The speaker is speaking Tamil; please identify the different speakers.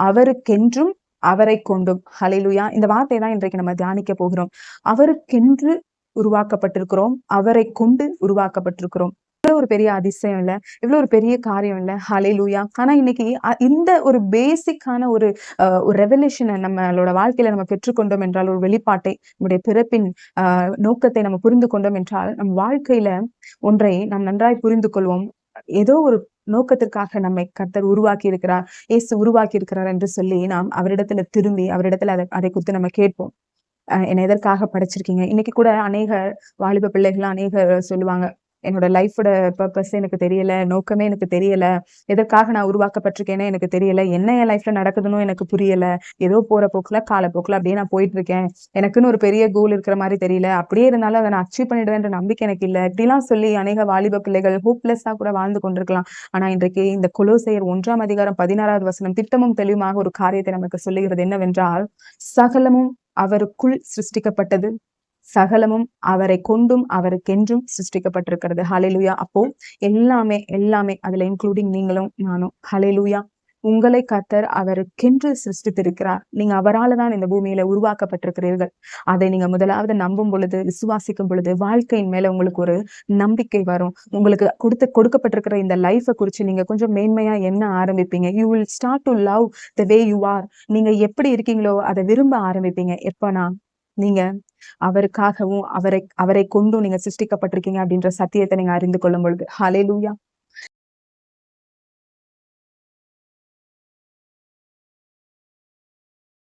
Speaker 1: அவருக்கென்றும் அவரை கொண்டும். ஹalleluya. இந்த வார்த்தை தான் இன்றைக்கு நம்ம தியானிக்க போகிறோம். அவருக்கென்று உருவாக்கப்பட்டிருக்கிறோம். அவரை கொண்டு உருவாக்கப்பட்டிருக்கிறோம். இவ்வளவு ஒரு பெரிய அதிசயம் இல்ல, இவ்வளவு ஒரு பெரிய காரியம் இல்ல. ஹalleluya. ஆனா இன்னைக்கு இந்த ஒரு பேசிக்கான ஒரு ரெவல்யூஷனை நம்மளோட வாழ்க்கையில நம்ம பெற்றுக்கொண்டோம் என்றால், ஒரு வெளிப்பாட்டை, நம்முடைய பிறப்பின் நோக்கத்தை நம்ம புரிந்து கொண்டோம் என்றால், நம் வாழ்க்கையில ஒன்றை நாம் நன்றாய் புரிந்து கொள்வோம். ஏதோ ஒரு நோக்கத்திற்காக நம்மை கர்த்தர் உருவாக்கி இருக்கிறார், இயேசு உருவாக்கி இருக்கிறார் என்று சொல்லி நாம் அவரிடத்துல திரும்பி அவரிடத்துல அதை குறித்து நம்ம கேட்போம். என்னை எதற்காக படைச்சிருக்கீங்க? இன்னைக்கு கூட அநேக வாலிப பிள்ளைகள்லாம் அநேகர் சொல்லுவாங்க, என்னோட லைஃபோட பர்பஸ் எனக்கு தெரியல, நோக்கமே எனக்கு தெரியல, எதற்காக நான் உருவாக்கப்பட்டிருக்கேனே எனக்கு தெரியல, என்ன என் லைஃப்ல நடக்குதுன்னு எனக்கு புரியல, ஏதோ போற போக்குல காலப்போக்குல அப்படியே நான் போயிட்டு இருக்கேன், எனக்குன்னு ஒரு பெரிய கோல் இருக்கிற மாதிரி தெரியல, அப்படியே இருந்தாலும் அதை நான் அச்சீவ் பண்ணிடுவேன்ற நம்பிக்கை எனக்கு இல்லை, இப்படிலாம் சொல்லி அநேக வாலிப பிள்ளைகள் ஹோப்லெஸ்ஸா கூட வாழ்ந்து கொண்டிருக்கலாம். ஆனா இன்றைக்கு இந்த கொலோசையர் 1 வசனம் திட்டமும் தெளிவுமாக ஒரு காரியத்தை நமக்கு சொல்லுகிறது என்னவென்றால், சகலமும் அவருக்குள் சிருஷ்டிக்கப்பட்டது, சகலமும் அவரை கொண்டும் அவருக்கென்றும் சிருஷ்டிக்கப்பட்டிருக்கிறது. ஹalleluya. அப்போ எல்லாமே எல்லாமே அதுல இன்க்ளூடிங் நீங்களும் நானும். ஹalleluya. உங்களை கர்த்தர் அவருக்கென்று சிருஷ்டித்திருக்கிறார். நீங்க அவரால் தான் இந்த பூமியில உருவாக்கப்பட்டிருக்கிறீர்கள். அதை நீங்க முதலாவது நம்பும் பொழுது, விசுவாசிக்கும் பொழுது, வாழ்க்கையின் மேல உங்களுக்கு ஒரு நம்பிக்கை வரும். உங்களுக்கு கொடுக்கப்பட்டிருக்கிற இந்த லைஃப குறிச்சு நீங்க கொஞ்சம் மேன்மையா எண்ண ஆரம்பிப்பீங்க. You will start to love the way you are. நீங்க எப்படி இருக்கீங்களோ அதை விரும்ப ஆரம்பிப்பீங்க. எப்பனா நீங்க அவருக்காகவும் அவரை கொண்டும் நீங்க சிருஷ்டிக்கப்பட்டிருக்கீங்க அப்படின்ற சத்தியத்தை நீங்க அறிந்து கொள்ளும் பொழுது. ஹalleluya.